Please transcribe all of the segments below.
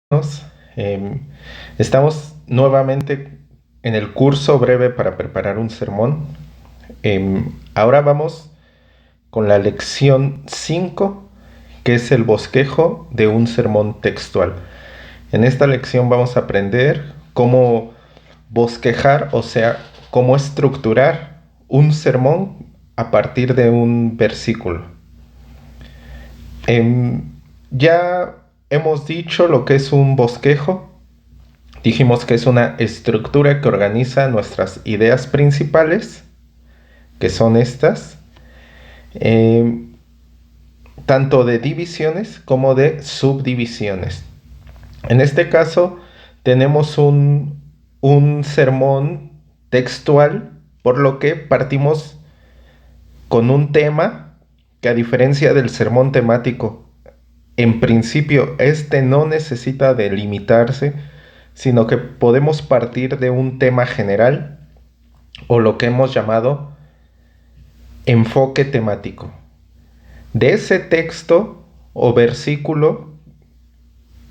Em, Estamos nuevamente en el curso breve para preparar un sermón. Ahora vamos con la lección 5, que es el bosquejo de un sermón textual. En esta lección vamos a aprender cómo bosquejar, o sea, cómo estructurar un sermón a partir de un versículo. Ya hemos dicho lo que es un bosquejo. Dijimos que es una estructura que organiza nuestras ideas principales, que son estas, eh, tanto de divisiones como de subdivisiones. En este caso, tenemos un sermón textual, por lo que partimos con un tema que, a diferencia del sermón temático, en principio este no necesita delimitarse, sino que podemos partir de un tema general o lo que hemos llamado enfoque temático. De ese texto o versículo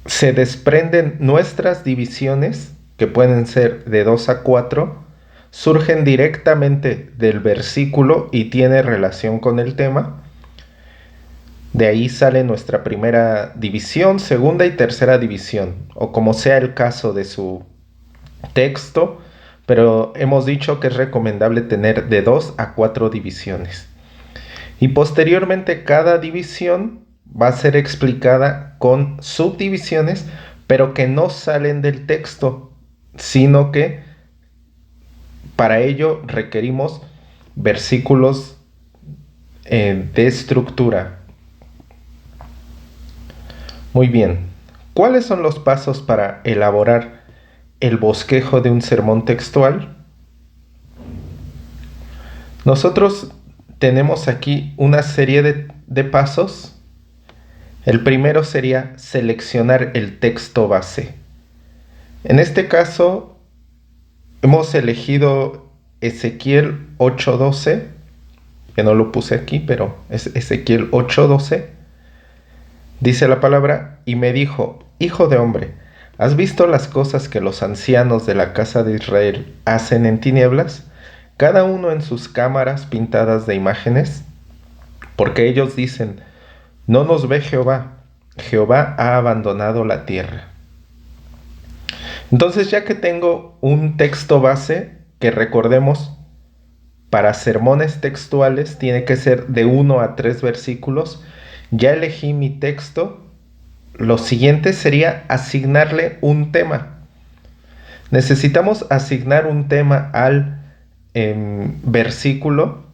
se desprenden nuestras divisiones, que pueden ser de 2 a 4, surgen directamente del versículo y tiene relación con el tema. De ahí sale nuestra primera división, segunda y tercera división, o como sea el caso de su texto, pero hemos dicho que es recomendable tener de 2 a 4 divisiones. Y posteriormente cada división va a ser explicada con subdivisiones, pero que no salen del texto, sino que para ello requerimos versículos de estructura. Muy bien, ¿cuáles son los pasos para elaborar el bosquejo de un sermón textual? Nosotros tenemos aquí una serie de pasos. El primero sería seleccionar el texto base. En este caso, hemos elegido Ezequiel 8:12, que no lo puse aquí, pero es Ezequiel 8:12. Dice la palabra: y me dijo, hijo de hombre, ¿has visto las cosas que los ancianos de la casa de Israel hacen en tinieblas, cada uno en sus cámaras pintadas de imágenes? Porque ellos dicen, no nos ve Jehová, Jehová ha abandonado la tierra. Entonces, ya que tengo un texto base, que recordemos, para sermones textuales tiene que ser de 1 a 3 versículos, ya elegí mi texto. Lo siguiente sería asignarle un tema. Necesitamos asignar un tema al versículo,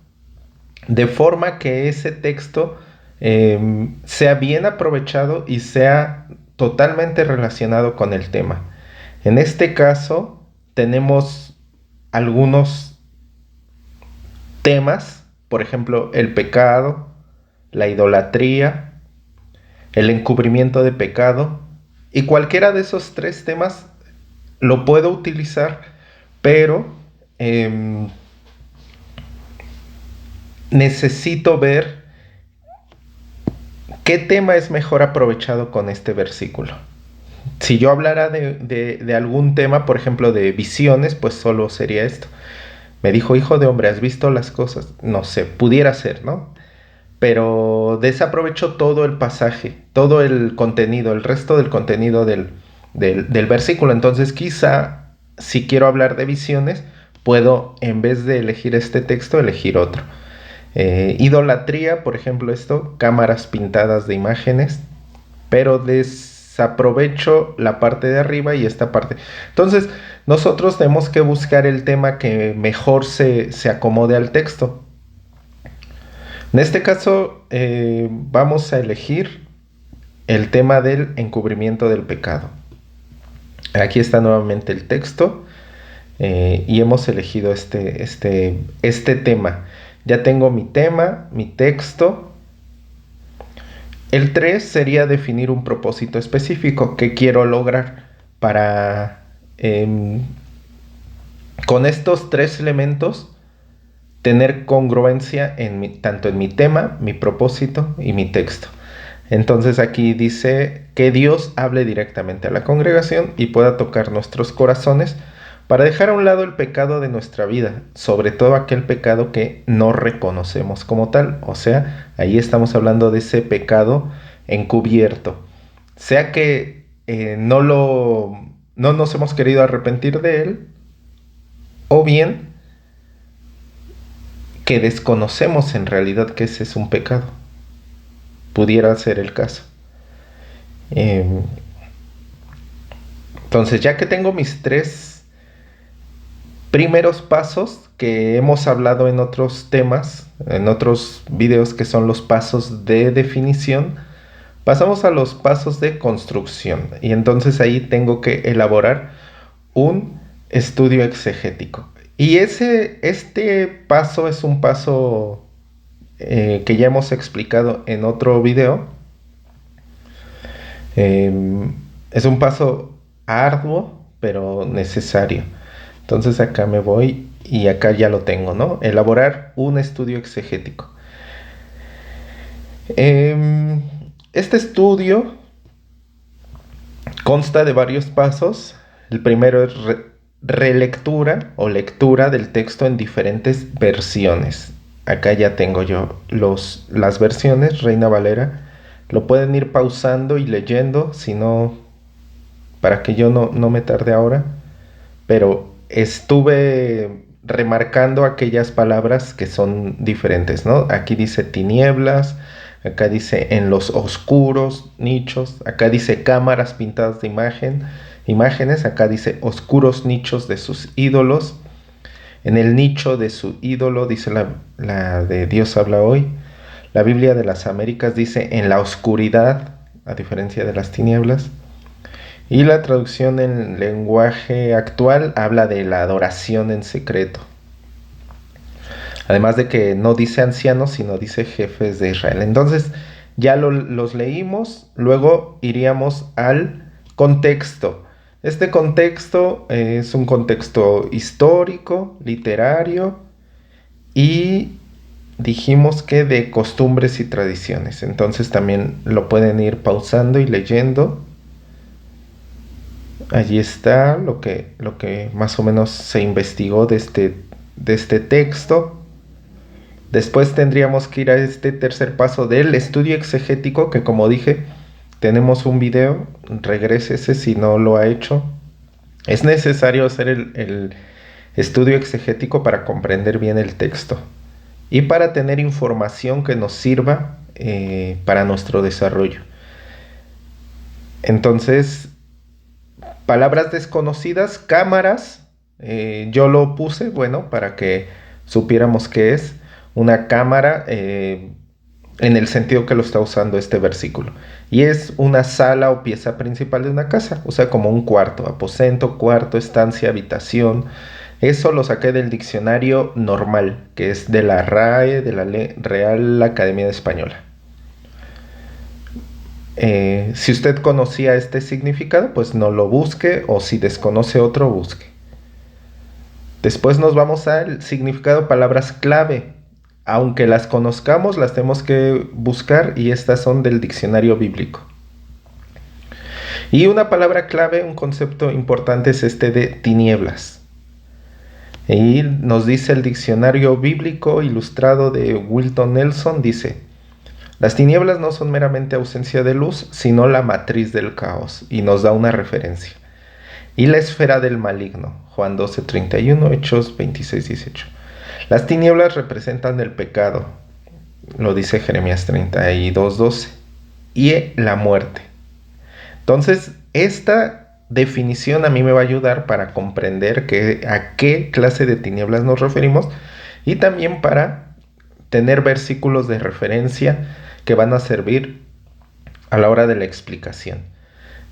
de forma que ese texto sea bien aprovechado y sea totalmente relacionado con el tema. En este caso, tenemos algunos temas, por ejemplo, el pecado, la idolatría, el encubrimiento de pecado, y cualquiera de esos tres temas lo puedo utilizar, pero necesito ver qué tema es mejor aprovechado con este versículo. Si yo hablara de algún tema, por ejemplo, de visiones, pues solo sería esto. Me dijo, hijo de hombre, ¿has visto las cosas? No sé, pudiera ser, ¿no? Pero desaprovecho todo el pasaje, todo el contenido, el resto del contenido del versículo. Entonces, quizá, si quiero hablar de visiones, puedo, en vez de elegir este texto, elegir otro. Idolatría, por ejemplo, esto, cámaras pintadas de imágenes, pero desaprovecho la parte de arriba y esta parte. Entonces, nosotros tenemos que buscar el tema que mejor se acomode al texto. En este caso, vamos a elegir el tema del encubrimiento del pecado. Aquí está nuevamente el texto y hemos elegido este tema. Ya tengo mi tema, mi texto. El 3 sería definir un propósito específico que quiero lograr para, con estos tres elementos, tener congruencia tanto en mi tema, mi propósito y mi texto. Entonces aquí dice que Dios hable directamente a la congregación y pueda tocar nuestros corazones para dejar a un lado el pecado de nuestra vida, sobre todo aquel pecado que no reconocemos como tal. O sea, ahí estamos hablando de ese pecado encubierto. Sea que no nos hemos querido arrepentir de él, o bien que desconocemos en realidad que ese es un pecado. Pudiera ser el caso. Eh, entonces, ya que tengo mis 3 primeros pasos que hemos hablado en otros temas, en otros videos, que son los pasos de definición, pasamos a los pasos de construcción. Y entonces ahí tengo que elaborar un estudio exegético. Y este paso es un paso que ya hemos explicado en otro video. Es un paso arduo, pero necesario. Entonces acá me voy y acá ya lo tengo, ¿no? Elaborar un estudio exegético. Este estudio consta de varios pasos. El primero es relectura o lectura del texto en diferentes versiones. Acá ya tengo yo las versiones, Reina Valera. Lo pueden ir pausando y leyendo, si no, para que yo no me tarde ahora. Pero estuve remarcando aquellas palabras que son diferentes, ¿no? Aquí dice tinieblas, acá dice en los oscuros nichos, acá dice cámaras pintadas de imágenes, acá dice oscuros nichos de sus ídolos, en el nicho de su ídolo, dice la de Dios habla hoy. La Biblia de las Américas dice en la oscuridad, a diferencia de las tinieblas. Y la traducción en lenguaje actual habla de la adoración en secreto. Además de que no dice ancianos, sino dice jefes de Israel. Entonces ya los leímos, luego iríamos al contexto. Este contexto es un contexto histórico, literario y dijimos que de costumbres y tradiciones. Entonces también lo pueden ir pausando y leyendo. Allí está lo que más o menos se investigó de este texto. Después tendríamos que ir a este tercer paso del estudio exegético, que como dije, tenemos un video, regrésese si no lo ha hecho. Es necesario hacer el estudio exegético para comprender bien el texto y para tener información que nos sirva para nuestro desarrollo. Entonces, palabras desconocidas, cámaras, yo lo puse, bueno, para que supiéramos qué es una cámara en el sentido que lo está usando este versículo. Y es una sala o pieza principal de una casa, o sea, como un cuarto, aposento, cuarto, estancia, habitación. Eso lo saqué del diccionario normal, que es de la RAE, de la Real Academia Española. Si usted conocía este significado, pues no lo busque, o si desconoce otro, busque. Después nos vamos al significado de palabras clave. Aunque las conozcamos, las tenemos que buscar y estas son del diccionario bíblico. Y una palabra clave, un concepto importante es este de tinieblas. Y nos dice el diccionario bíblico ilustrado de Wilton Nelson, dice: las tinieblas no son meramente ausencia de luz, sino la matriz del caos, y nos da una referencia. Y la esfera del maligno, Juan 12:31, Hechos 26:18. Las tinieblas representan el pecado, lo dice Jeremías 32:12, y la muerte. Entonces, esta definición a mí me va a ayudar para comprender a qué clase de tinieblas nos referimos y también para tener versículos de referencia que van a servir a la hora de la explicación.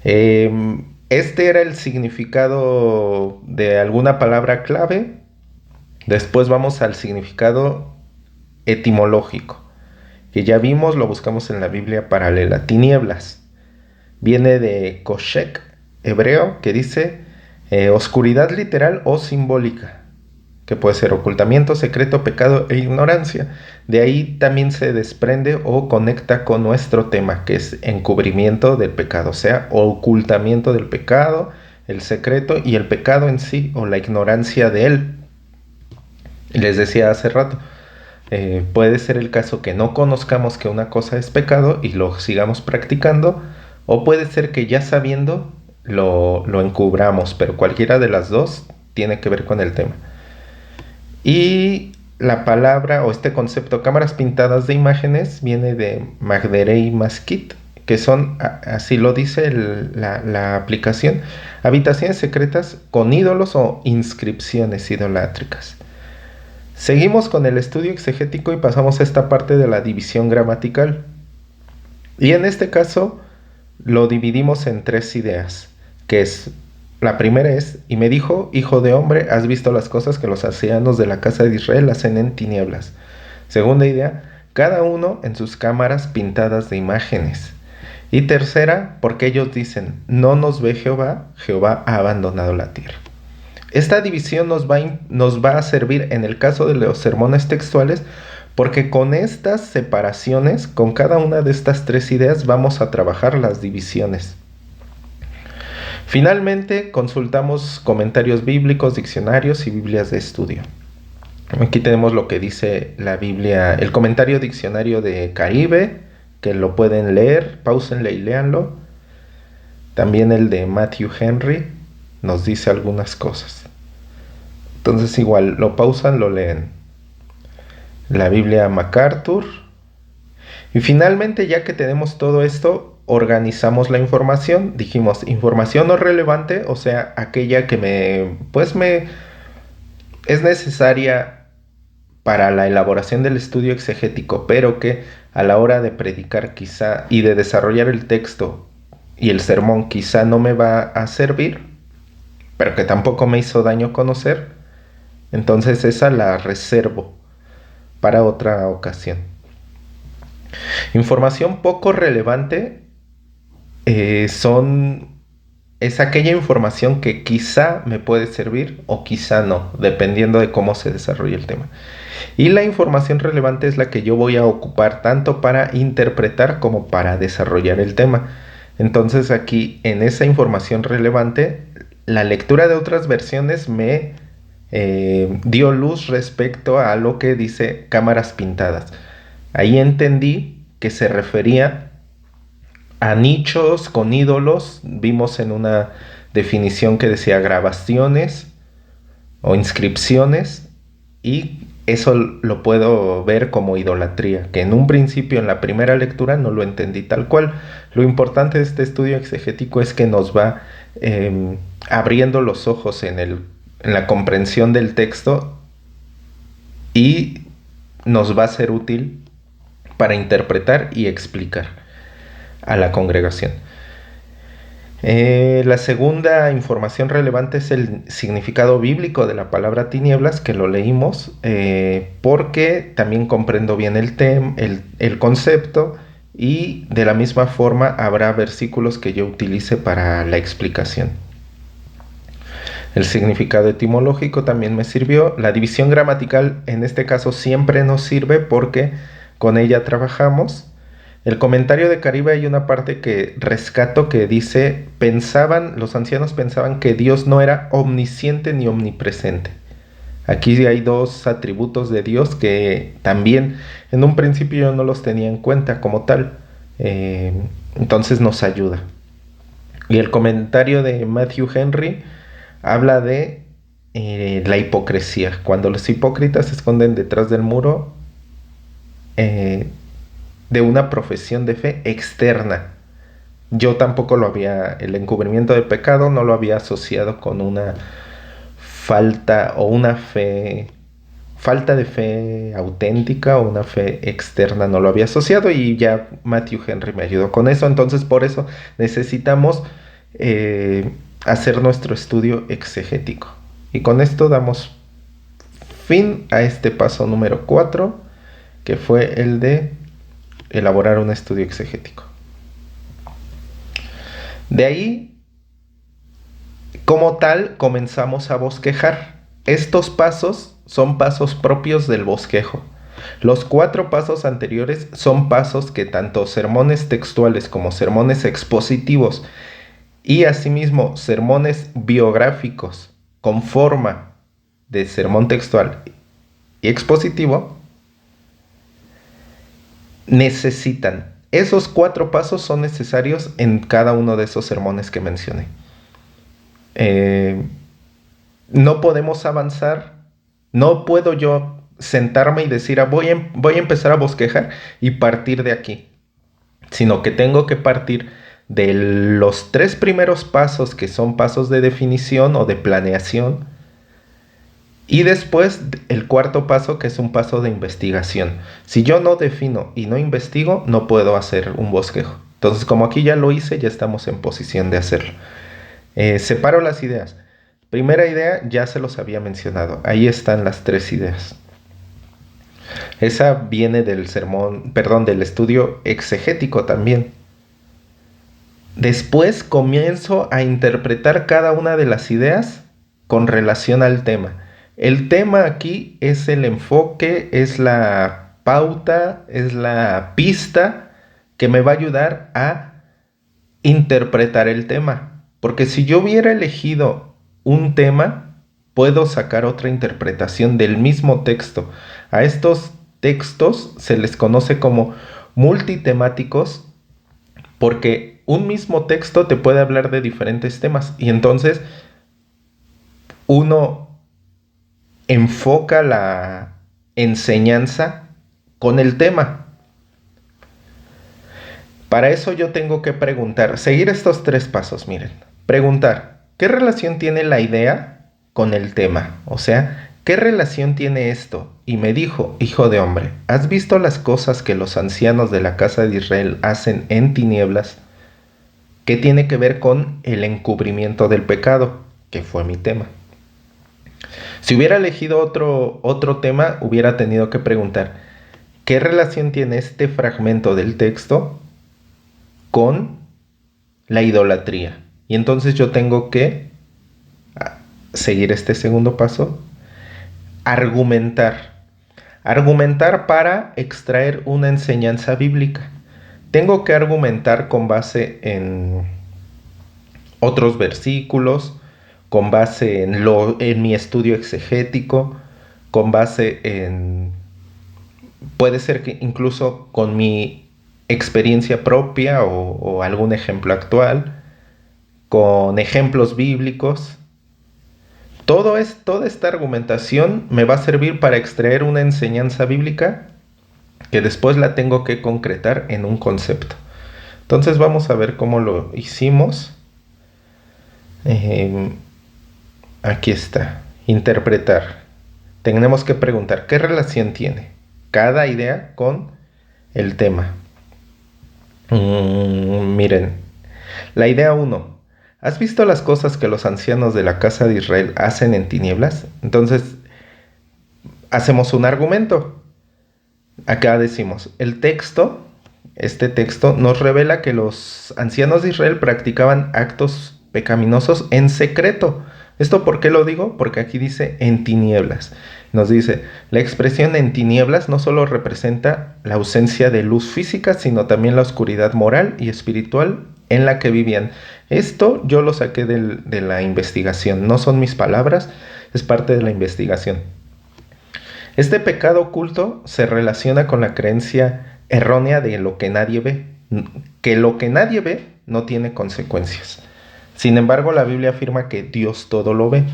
Este era el significado de alguna palabra clave. Después vamos al significado etimológico, que ya vimos, lo buscamos en la Biblia paralela. Tinieblas viene de koshek, hebreo, que dice oscuridad literal o simbólica, que puede ser ocultamiento, secreto, pecado e ignorancia. De ahí también se desprende o conecta con nuestro tema, que es encubrimiento del pecado, o sea, ocultamiento del pecado, el secreto y el pecado en sí, o la ignorancia de él. Les decía hace rato, puede ser el caso que no conozcamos que una cosa es pecado y lo sigamos practicando, o puede ser que ya sabiendo lo encubramos, pero cualquiera de las dos tiene que ver con el tema. Y la palabra o este concepto cámaras pintadas de imágenes viene de Magderei Maskit, que son, así lo dice la aplicación, habitaciones secretas con ídolos o inscripciones idolátricas. Seguimos con el estudio exegético y pasamos a esta parte de la división gramatical. Y en este caso lo dividimos en tres ideas, que es, la primera es, y me dijo, hijo de hombre, has visto las cosas que los ancianos de la casa de Israel hacen en tinieblas. Segunda idea, cada uno en sus cámaras pintadas de imágenes. Y tercera, porque ellos dicen, no nos ve Jehová, Jehová ha abandonado la tierra. Esta división nos va a servir en el caso de los sermones textuales, porque con estas separaciones, con cada una de estas tres ideas, vamos a trabajar las divisiones. Finalmente, consultamos comentarios bíblicos, diccionarios y Biblias de estudio. Aquí tenemos lo que dice la Biblia, el comentario diccionario de Caribe, que lo pueden leer, páusenle y léanlo. También el de Matthew Henry nos dice algunas cosas. Entonces igual, lo pausan, lo leen. La Biblia MacArthur. Y finalmente, ya que tenemos todo esto, organizamos la información. Dijimos, información no relevante, o sea, aquella que me es necesaria para la elaboración del estudio exegético, pero que a la hora de predicar quizá y de desarrollar el texto y el sermón quizá no me va a servir, pero que tampoco me hizo daño conocer, entonces esa la reservo para otra ocasión. Información poco relevante es aquella información que quizá me puede servir o quizá no, dependiendo de cómo se desarrolle el tema. Y la información relevante es la que yo voy a ocupar tanto para interpretar como para desarrollar el tema. Entonces aquí en esa información relevante, la lectura de otras versiones me dio luz respecto a lo que dice cámaras pintadas. Ahí entendí que se refería a nichos con ídolos. Vimos en una definición que decía grabaciones o inscripciones, y eso lo puedo ver como idolatría, que en un principio en la primera lectura no lo entendí tal cual. Lo importante de este estudio exegético es que nos va abriendo los ojos en la comprensión del texto y nos va a ser útil para interpretar y explicar a la congregación. La segunda información relevante es el significado bíblico de la palabra tinieblas, que lo leímos, porque también comprendo bien el concepto, y de la misma forma habrá versículos que yo utilice para la explicación. El significado etimológico también me sirvió. La división gramatical en este caso siempre nos sirve porque con ella trabajamos. El comentario de Caribe, hay una parte que rescato que dice, los ancianos pensaban que Dios no era omnisciente ni omnipresente. Aquí hay dos atributos de Dios que también en un principio yo no los tenía en cuenta como tal. Entonces nos ayuda. Y el comentario de Matthew Henry habla de la hipocresía. Cuando los hipócritas se esconden detrás del muro de una profesión de fe externa. Yo tampoco el encubrimiento del pecado no lo había asociado con una falta o falta de fe auténtica o una fe externa, no lo había asociado, y ya Matthew Henry me ayudó con eso. Entonces por eso necesitamos hacer nuestro estudio exegético. Y con esto damos fin a este paso número 4, que fue el de elaborar un estudio exegético. De ahí, como tal, comenzamos a bosquejar. Estos pasos son pasos propios del bosquejo. Los 4 pasos anteriores son pasos que tanto sermones textuales como sermones expositivos y asimismo sermones biográficos con forma de sermón textual y expositivo necesitan. Esos 4 pasos son necesarios en cada uno de esos sermones que mencioné. No podemos avanzar, no puedo yo sentarme y decir, voy a empezar a bosquejar y partir de aquí, sino que tengo que partir de los 3 primeros pasos, que son pasos de definición o de planeación, y después el 4 paso, que es un paso de investigación. Si yo no defino y no investigo, no puedo hacer un bosquejo. Entonces, como aquí ya lo hice, ya estamos en posición de hacerlo. Separo las ideas. Primera idea, ya se los había mencionado. Ahí están las 3 ideas. Esa viene del del estudio exegético también. Después comienzo a interpretar cada una de las ideas con relación al tema. El tema aquí es el enfoque, es la pauta, es la pista que me va a ayudar a interpretar el tema. Porque si yo hubiera elegido un tema, puedo sacar otra interpretación del mismo texto. A estos textos se les conoce como multitemáticos porque un mismo texto te puede hablar de diferentes temas y entonces uno enfoca la enseñanza con el tema. Para eso yo tengo que preguntar, seguir estos 3 pasos, miren. Preguntar, ¿qué relación tiene la idea con el tema? O sea, ¿qué relación tiene esto? Y me dijo, hijo de hombre, ¿has visto las cosas que los ancianos de la casa de Israel hacen en tinieblas? ¿Qué tiene que ver con el encubrimiento del pecado? Que fue mi tema. Si hubiera elegido otro tema, hubiera tenido que preguntar, ¿qué relación tiene este fragmento del texto con la idolatría? Y entonces yo tengo que seguir este segundo paso, argumentar. Argumentar para extraer una enseñanza bíblica. Tengo que argumentar con base en otros versículos, con base en mi estudio exegético, con base en, puede ser que incluso con mi experiencia propia o algún ejemplo actual, con ejemplos bíblicos. Toda esta argumentación me va a servir para extraer una enseñanza bíblica que después la tengo que concretar en un concepto. Entonces vamos a ver cómo lo hicimos. Aquí está, interpretar. Tenemos que preguntar, ¿qué relación tiene cada idea con el tema? Miren, la idea 1. ¿Has visto las cosas que los ancianos de la casa de Israel hacen en tinieblas? Entonces, hacemos un argumento. Acá decimos, este texto nos revela que los ancianos de Israel practicaban actos pecaminosos en secreto. ¿Esto por qué lo digo? Porque aquí dice en tinieblas. Nos dice, la expresión en tinieblas no solo representa la ausencia de luz física, sino también la oscuridad moral y espiritual en la que vivían. Esto yo lo saqué de la investigación, no son mis palabras, es parte de la investigación. Este pecado oculto se relaciona con la creencia errónea de lo que nadie ve, que lo que nadie ve no tiene consecuencias. Sin embargo, la Biblia afirma que Dios todo lo ve.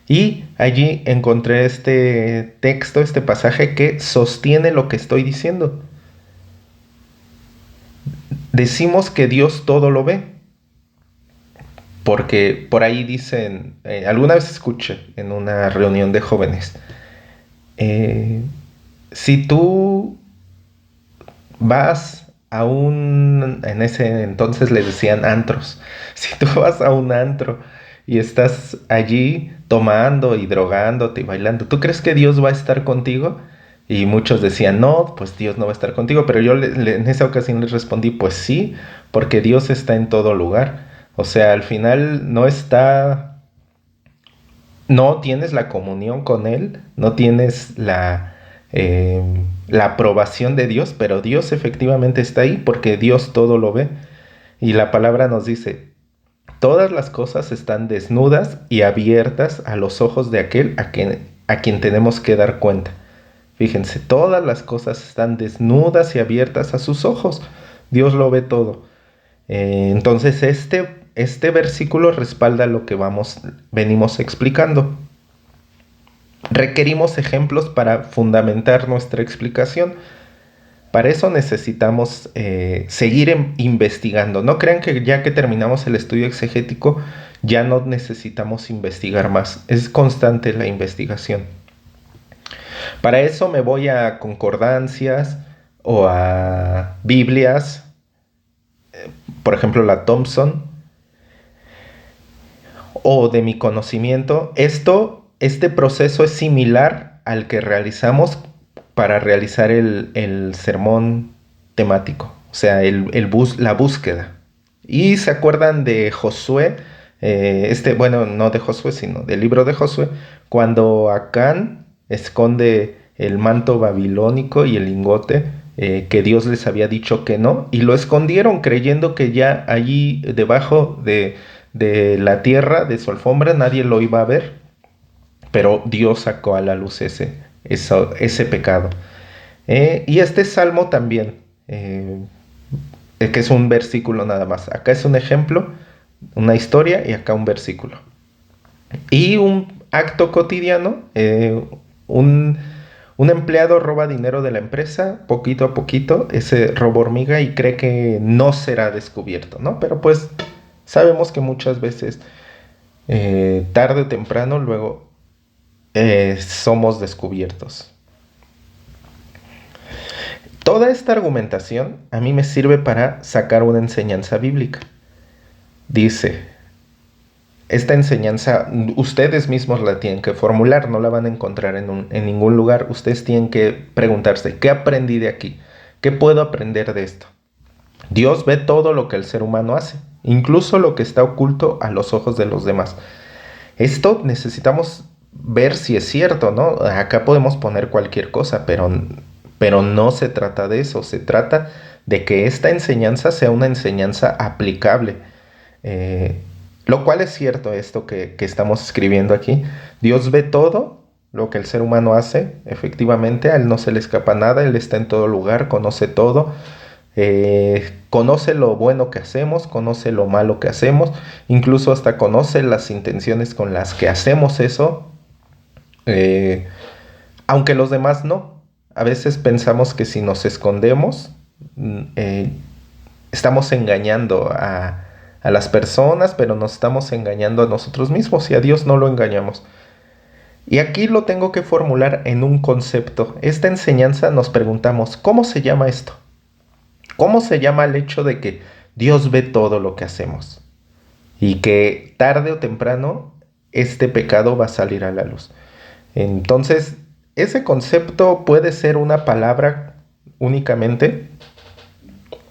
Y allí encontré este texto, este pasaje que sostiene lo que estoy diciendo. Decimos que Dios todo lo ve, porque por ahí dicen, alguna vez escuché en una reunión de jóvenes, si tú vas en ese entonces le decían antros, si tú vas a un antro y estás allí tomando y drogándote y bailando, ¿tú crees que Dios va a estar contigo? Y muchos decían, no, pues Dios no va a estar contigo, pero yo en esa ocasión les respondí, pues sí, porque Dios está en todo lugar. O sea, al final no tienes la comunión con Él, no tienes eh, la aprobación de Dios, pero Dios efectivamente está ahí porque Dios todo lo ve. Y la palabra nos dice, todas las cosas están desnudas y abiertas a los ojos de aquel a quien tenemos que dar cuenta. Fíjense, todas las cosas están desnudas y abiertas a sus ojos. Dios lo ve todo. Entonces este versículo respalda lo que venimos explicando. Requerimos ejemplos para fundamentar nuestra explicación. Para eso necesitamos seguir investigando. No crean que ya que terminamos el estudio exegético ya no necesitamos investigar más. Es constante la investigación. Para eso me voy a concordancias o a Biblias, por ejemplo la Thompson, o de mi conocimiento. Este proceso es similar al que realizamos para realizar el sermón temático, o sea, la búsqueda. Y se acuerdan de Josué, bueno, no de Josué, sino del libro de Josué, cuando Acán esconde el manto babilónico y el lingote que Dios les había dicho que no, y lo escondieron creyendo que ya allí debajo de la tierra, de su alfombra, nadie lo iba a ver, pero Dios sacó a la luz ese pecado. Y este salmo también, que es un versículo nada más. Acá es un ejemplo, una historia y acá un versículo. Y un acto cotidiano, un empleado roba dinero de la empresa, poquito a poquito, ese robo hormiga y cree que no será descubierto, ¿no? Pero pues sabemos que muchas veces, tarde o temprano, luego somos descubiertos. Toda esta argumentación a mí me sirve para sacar una enseñanza bíblica. Dice, esta enseñanza ustedes mismos la tienen que formular, no la van a encontrar en ningún lugar. Ustedes tienen que preguntarse, ¿qué aprendí de aquí? ¿Qué puedo aprender de esto? Dios ve todo lo que el ser humano hace, incluso lo que está oculto a los ojos de los demás. Esto necesitamos ver si es cierto, ¿no? Acá podemos poner cualquier cosa, pero no se trata de eso. Se trata de que esta enseñanza sea una enseñanza aplicable. Lo cual es cierto esto que estamos escribiendo aquí. Dios ve todo lo que el ser humano hace. Efectivamente, a Él no se le escapa nada. Él está en todo lugar, conoce todo. Conoce lo bueno que hacemos, conoce lo malo que hacemos, incluso hasta conoce las intenciones con las que hacemos eso, aunque los demás no. A veces pensamos que si nos escondemos, estamos engañando a las personas, pero nos estamos engañando a nosotros mismos y a Dios no lo engañamos. Y aquí lo tengo que formular en un concepto. Esta enseñanza nos preguntamos, ¿cómo se llama esto? ¿Cómo se llama el hecho de que Dios ve todo lo que hacemos? Y que tarde o temprano este pecado va a salir a la luz. Entonces, ese concepto puede ser una palabra únicamente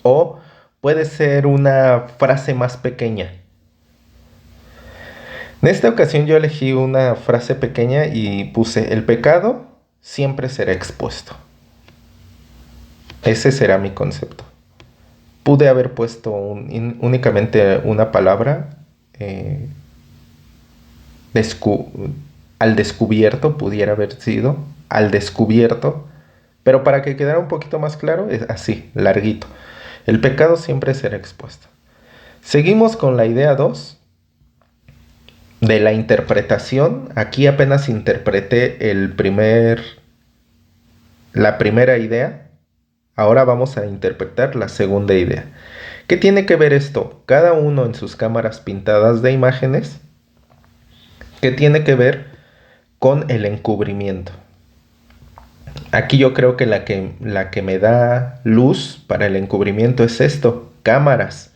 o puede ser una frase más pequeña. En esta ocasión yo elegí una frase pequeña y puse, el pecado siempre será expuesto. Ese será mi concepto. Pude haber puesto únicamente una palabra, al descubierto, pudiera haber sido, al descubierto, pero para que quedara un poquito más claro, es así, larguito. El pecado siempre será expuesto. Seguimos con la idea 2 de la interpretación. Aquí apenas interpreté la primera idea. Ahora vamos a interpretar la segunda idea. ¿Qué tiene que ver esto? Cada uno en sus cámaras pintadas de imágenes. ¿Qué tiene que ver con el encubrimiento? Aquí yo creo que la que me da luz para el encubrimiento es esto, cámaras,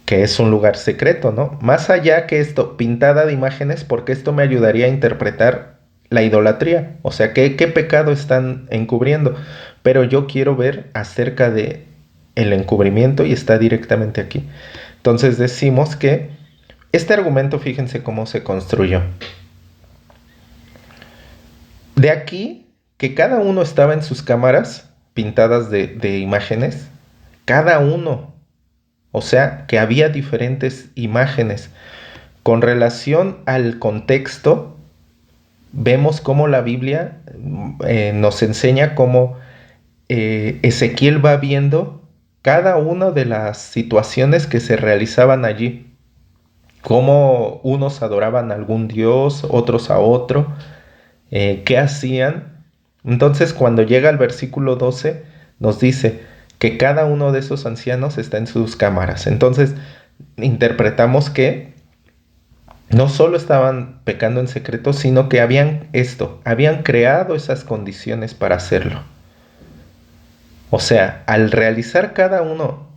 que es un lugar secreto, ¿no? Más allá que esto, pintada de imágenes, porque esto me ayudaría a interpretar la idolatría, o sea, ¿qué pecado están encubriendo? Pero yo quiero ver acerca de el encubrimiento y está directamente aquí. Entonces decimos que este argumento, fíjense cómo se construyó. De aquí que cada uno estaba en sus cámaras pintadas de imágenes, cada uno, o sea, que había diferentes imágenes. Con relación al contexto, vemos cómo la Biblia nos enseña cómo Ezequiel va viendo cada una de las situaciones que se realizaban allí, cómo unos adoraban a algún dios, otros a otro, qué hacían. Entonces, cuando llega al versículo 12, nos dice que cada uno de esos ancianos está en sus cámaras. Entonces, interpretamos que no solo estaban pecando en secreto, sino que habían creado esas condiciones para hacerlo. O sea, al realizar cada uno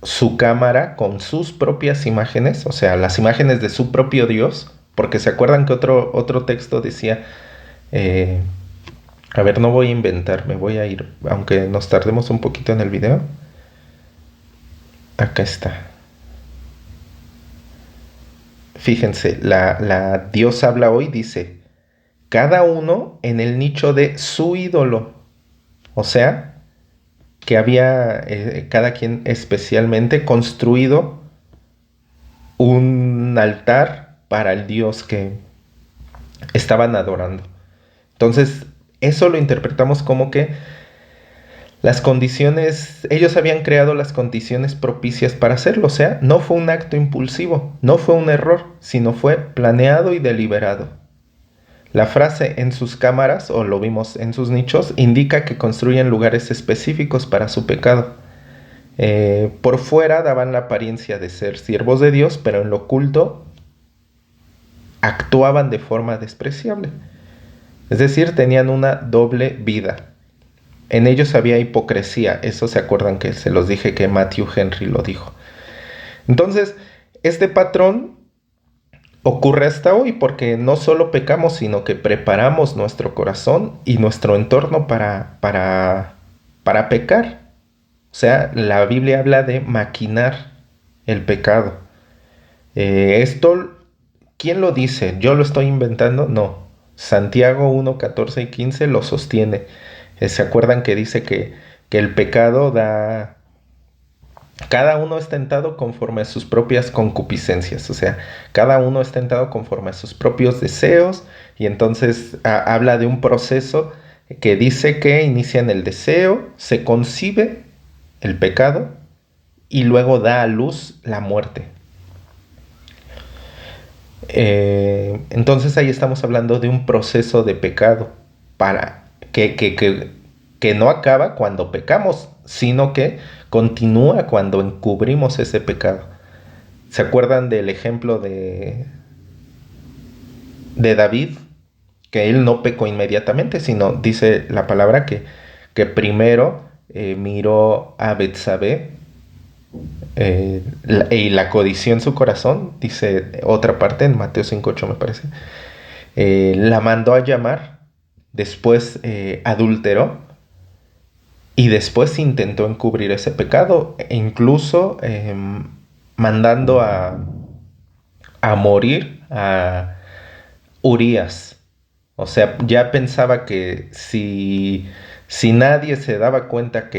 su cámara con sus propias imágenes, o sea, las imágenes de su propio Dios, porque se acuerdan que otro texto decía, eh, a ver, no voy a inventar, me voy a ir, aunque nos tardemos un poquito en el video. Acá está. Fíjense, la Dios habla hoy, dice, cada uno en el nicho de su ídolo. O sea, que había cada quien especialmente construido un altar para el Dios que estaban adorando. Entonces, eso lo interpretamos como que las condiciones, ellos habían creado las condiciones propicias para hacerlo, o sea, no fue un acto impulsivo, no fue un error, sino fue planeado y deliberado. La frase en sus cámaras, o lo vimos en sus nichos, indica que construyen lugares específicos para su pecado. Por fuera daban la apariencia de ser siervos de Dios, pero en lo oculto actuaban de forma despreciable. Es decir, tenían una doble vida. En ellos había hipocresía. Eso se acuerdan que se los dije que Matthew Henry lo dijo. Entonces, este patrón ocurre hasta hoy porque no solo pecamos, sino que preparamos nuestro corazón y nuestro entorno para pecar. O sea, la Biblia habla de maquinar el pecado. Esto, ¿quién lo dice? ¿Yo lo estoy inventando? No. Santiago 1, 14 y 15 lo sostiene. ¿Se acuerdan que dice que el pecado da... Cada uno es tentado conforme a sus propias concupiscencias, o sea, cada uno es tentado conforme a sus propios deseos y entonces habla de un proceso que dice que inicia en el deseo, se concibe el pecado y luego da a luz la muerte. Entonces ahí estamos hablando de un proceso de pecado para que no acaba cuando pecamos, sino que continúa cuando encubrimos ese pecado. ¿Se acuerdan del ejemplo de David? Que él no pecó inmediatamente, sino dice la palabra que primero miró a Betsabé y la codició en su corazón, dice otra parte en Mateo 5:8 me parece. La mandó a llamar, después adulteró y después intentó encubrir ese pecado, e incluso mandando a morir a Urías. O sea, ya pensaba que si nadie se daba cuenta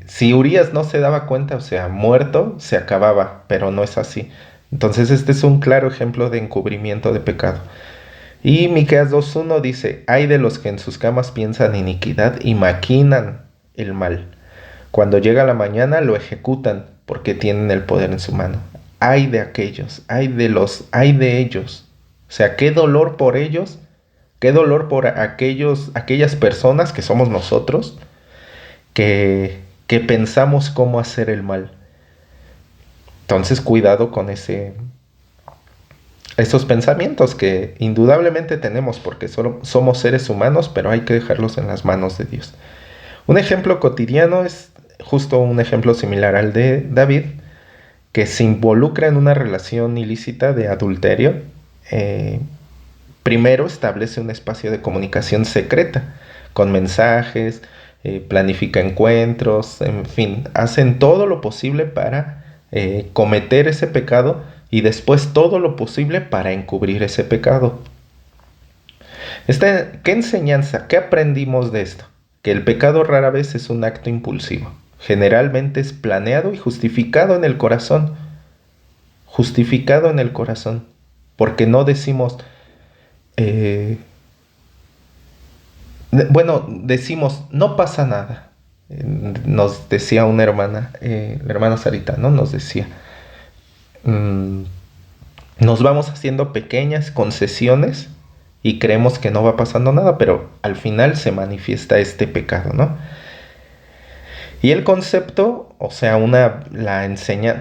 si Urías no se daba cuenta, o sea, muerto, se acababa, pero no es así. Entonces este es un claro ejemplo de encubrimiento de pecado. Y Miqueas 2:1 dice, ay de los que en sus camas piensan iniquidad y maquinan el mal. Cuando llega la mañana lo ejecutan porque tienen el poder en su mano. Ay de aquellos, ay de ellos. O sea, qué dolor por ellos, qué dolor por aquellas personas que somos nosotros, que pensamos cómo hacer el mal. Entonces, cuidado con esos pensamientos que indudablemente tenemos porque solo somos seres humanos, pero hay que dejarlos en las manos de Dios. Un ejemplo cotidiano es justo un ejemplo similar al de David, que se involucra en una relación ilícita de adulterio. Primero establece un espacio de comunicación secreta, con mensajes, planifica encuentros, en fin, hacen todo lo posible para cometer ese pecado y después todo lo posible para encubrir ese pecado. ¿Qué enseñanza, qué aprendimos de esto? Que el pecado rara vez es un acto impulsivo. Generalmente es planeado y justificado en el corazón. Justificado en el corazón. Porque no decimos, eh, decimos, no pasa nada. Nos decía una hermana, la hermana Sarita, ¿no? Nos decía, mm, nos vamos haciendo pequeñas concesiones y creemos que no va pasando nada, pero al final se manifiesta este pecado, ¿no? Y el concepto, o sea,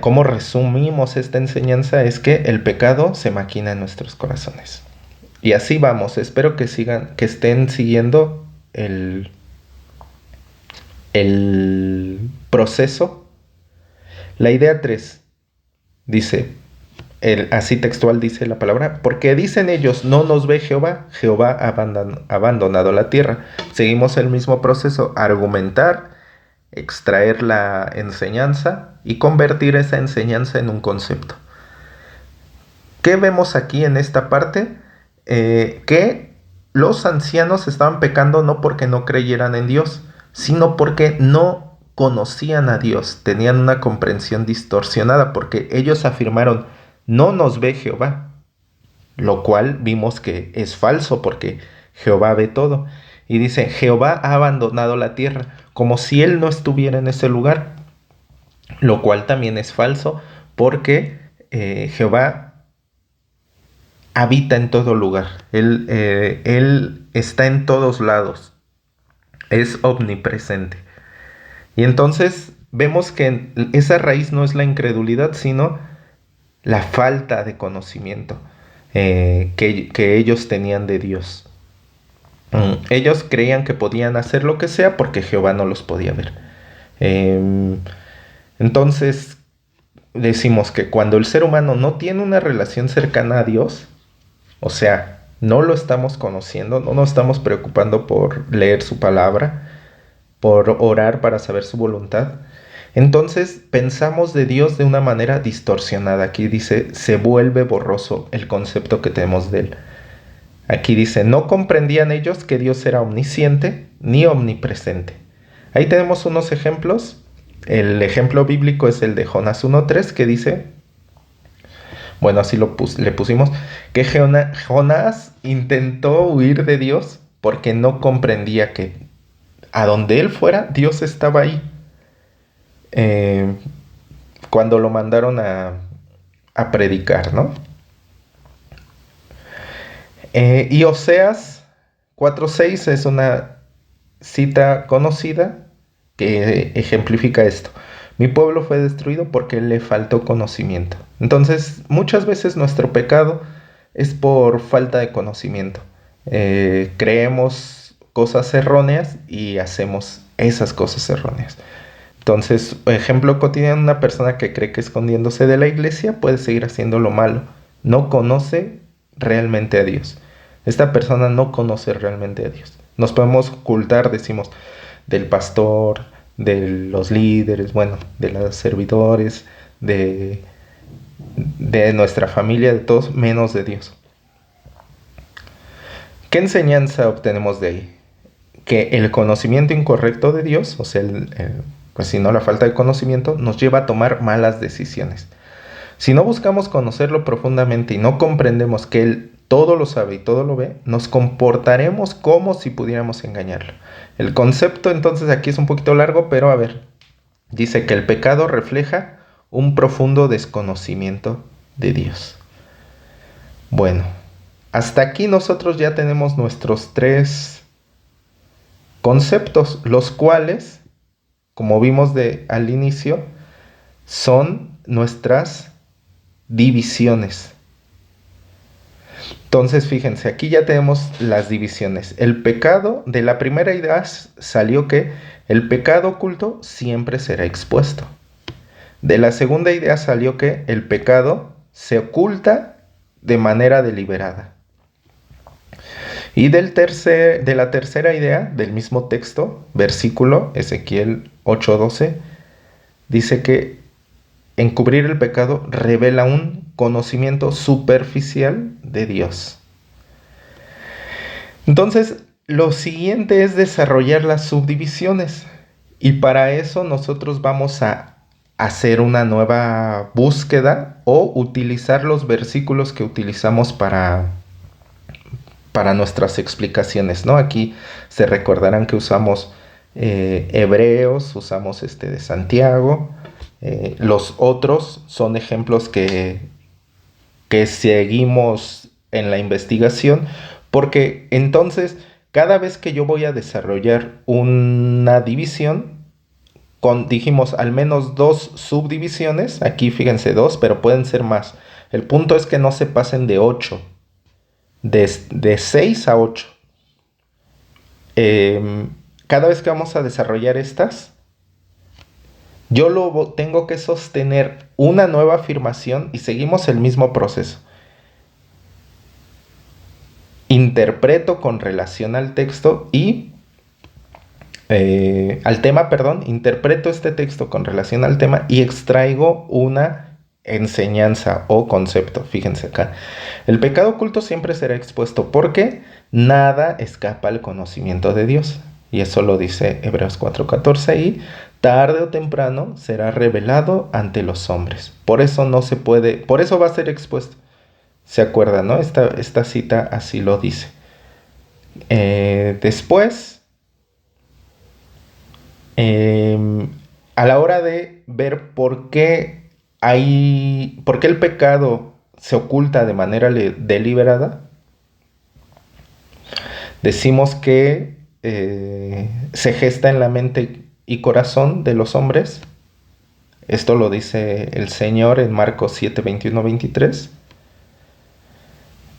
cómo resumimos esta enseñanza es que el pecado se maquina en nuestros corazones. Y así vamos, espero que estén siguiendo el proceso. La idea 3 dice, así textual dice la palabra, porque dicen ellos, no nos ve Jehová, Jehová ha abandonado la tierra. Seguimos el mismo proceso, argumentar, extraer la enseñanza y convertir esa enseñanza en un concepto. ¿Qué vemos aquí en esta parte? Que los ancianos estaban pecando no porque no creyeran en Dios, sino porque no conocían a Dios, tenían una comprensión distorsionada, porque ellos afirmaron, no nos ve Jehová, lo cual vimos que es falso porque Jehová ve todo. Y dice, Jehová ha abandonado la tierra, como si él no estuviera en ese lugar, lo cual también es falso porque Jehová habita en todo lugar, él está en todos lados, es omnipresente. Y entonces vemos que esa raíz no es la incredulidad, sino la falta de conocimiento que ellos tenían de Dios. Ellos creían que podían hacer lo que sea porque Jehová no los podía ver. Entonces decimos que cuando el ser humano no tiene una relación cercana a Dios, o sea, no lo estamos conociendo, no nos estamos preocupando por leer su palabra, por orar para saber su voluntad, entonces pensamos de Dios de una manera distorsionada. Aquí dice, se vuelve borroso el concepto que tenemos de él. Aquí dice, no comprendían ellos que Dios era omnisciente ni omnipresente. Ahí tenemos unos ejemplos. El ejemplo bíblico es el de Jonás 1:3 que dice, bueno, así le pusimos, que Jonás intentó huir de Dios porque no comprendía que a donde él fuera, Dios estaba ahí. Cuando lo mandaron a predicar, ¿no? Y Oseas 4:6 es una cita conocida que ejemplifica esto. Mi pueblo fue destruido porque le faltó conocimiento. Entonces, muchas veces nuestro pecado es por falta de conocimiento. Creemos cosas erróneas y hacemos esas cosas erróneas. Entonces, ejemplo cotidiano, una persona que cree que escondiéndose de la iglesia puede seguir haciendo lo malo. No conoce realmente a Dios. Esta persona no conoce realmente a Dios. Nos podemos ocultar, decimos, del pastor, de los líderes, bueno, de los servidores, de nuestra familia, de todos, menos de Dios. ¿Qué enseñanza obtenemos de ahí? Que el conocimiento incorrecto de Dios, o sea, pues si no la falta de conocimiento, nos lleva a tomar malas decisiones. Si no buscamos conocerlo profundamente y no comprendemos que Él todo lo sabe y todo lo ve, nos comportaremos como si pudiéramos engañarlo. El concepto entonces aquí es un poquito largo, pero a ver, dice que el pecado refleja un profundo desconocimiento de Dios. Bueno, hasta aquí nosotros ya tenemos nuestros 3 conceptos, los cuales, como vimos al inicio, son nuestras divisiones. Entonces, fíjense, aquí ya tenemos las divisiones. El pecado, de la primera idea salió que el pecado oculto siempre será expuesto. De la segunda idea salió que el pecado se oculta de manera deliberada. Y de la tercera idea, del mismo texto, versículo Ezequiel 8:12, dice que encubrir el pecado revela un conocimiento superficial de Dios. Entonces, lo siguiente es desarrollar las subdivisiones. Y para eso nosotros vamos a hacer una nueva búsqueda o utilizar los versículos que utilizamos para nuestras explicaciones, ¿no? Aquí se recordarán que usamos Hebreos, usamos este de Santiago. Los otros son ejemplos que seguimos en la investigación, porque entonces cada vez que yo voy a desarrollar una división, dijimos al menos dos subdivisiones, aquí fíjense dos, pero pueden ser más. El punto es que no se pasen de 8, de 6 a 8. Cada vez que vamos a desarrollar estas, yo tengo que sostener una nueva afirmación y seguimos el mismo proceso. Interpreto con relación al texto y al tema, perdón, interpreto este texto con relación al tema y extraigo una enseñanza o concepto. Fíjense acá. El pecado oculto siempre será expuesto porque nada escapa al conocimiento de Dios. Y eso lo dice Hebreos 4:14 y tarde o temprano será revelado ante los hombres. Por eso no se puede, por eso va a ser expuesto. ¿Se acuerdan, no? Esta cita así lo dice. Después, a la hora de ver por qué el pecado se oculta de manera deliberada, decimos que se gesta en la mente y corazón de los hombres. Esto lo dice el Señor en Marcos 7, 21, 23.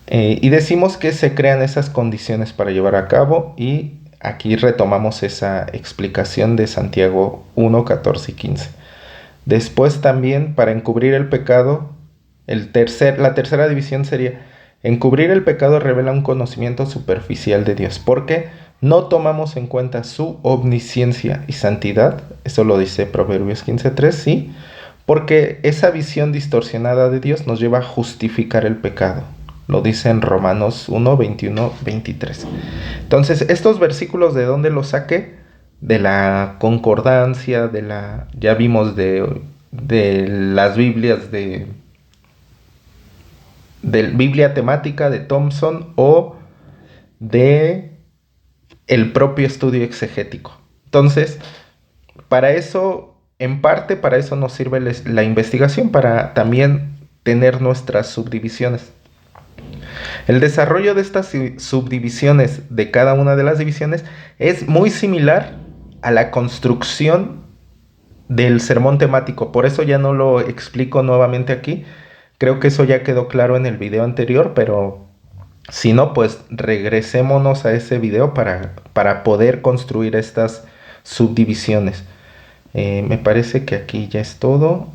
Y decimos que se crean esas condiciones para llevar a cabo, y aquí retomamos esa explicación de Santiago 1, 14 y 15. Después también, para encubrir el pecado, la tercera división sería: encubrir el pecado revela un conocimiento superficial de Dios, porque no tomamos en cuenta su omnisciencia y santidad. Eso lo dice Proverbios 15:3, sí, porque esa visión distorsionada de Dios nos lleva a justificar el pecado. Lo dice en Romanos 1, 21, 23. Entonces, estos versículos, ¿de dónde los saqué? De la concordancia, ya vimos de las Biblias de Biblia temática de Thompson, o de el propio estudio exegético. Entonces, para eso, en parte, para eso nos sirve la investigación, para también tener nuestras subdivisiones. El desarrollo de estas subdivisiones de cada una de las divisiones es muy similar a la construcción del sermón temático. Por eso ya no lo explico nuevamente aquí. Creo que eso ya quedó claro en el video anterior, pero si no, pues regresémonos a ese video para poder construir estas subdivisiones. Me parece que aquí ya es todo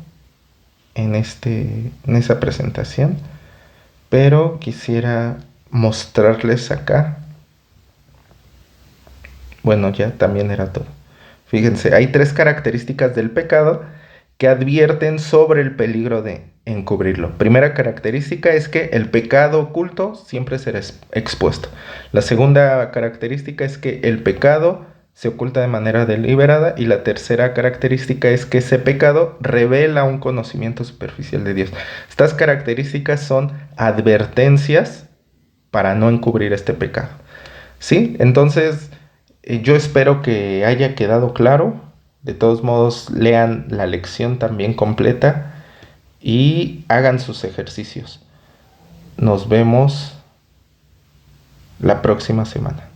en esa presentación, pero quisiera mostrarles acá. Bueno, ya también era todo. Fíjense, hay 3 características del pecado que advierten sobre el peligro de encubrirlo. Primera característica es que el pecado oculto siempre será expuesto. La segunda característica es que el pecado se oculta de manera deliberada, y la tercera característica es que ese pecado revela un conocimiento superficial de Dios. Estas características son advertencias para no encubrir este pecado. ¿Sí? Entonces, yo espero que haya quedado claro. De todos modos, lean la lección también completa y hagan sus ejercicios. Nos vemos la próxima semana.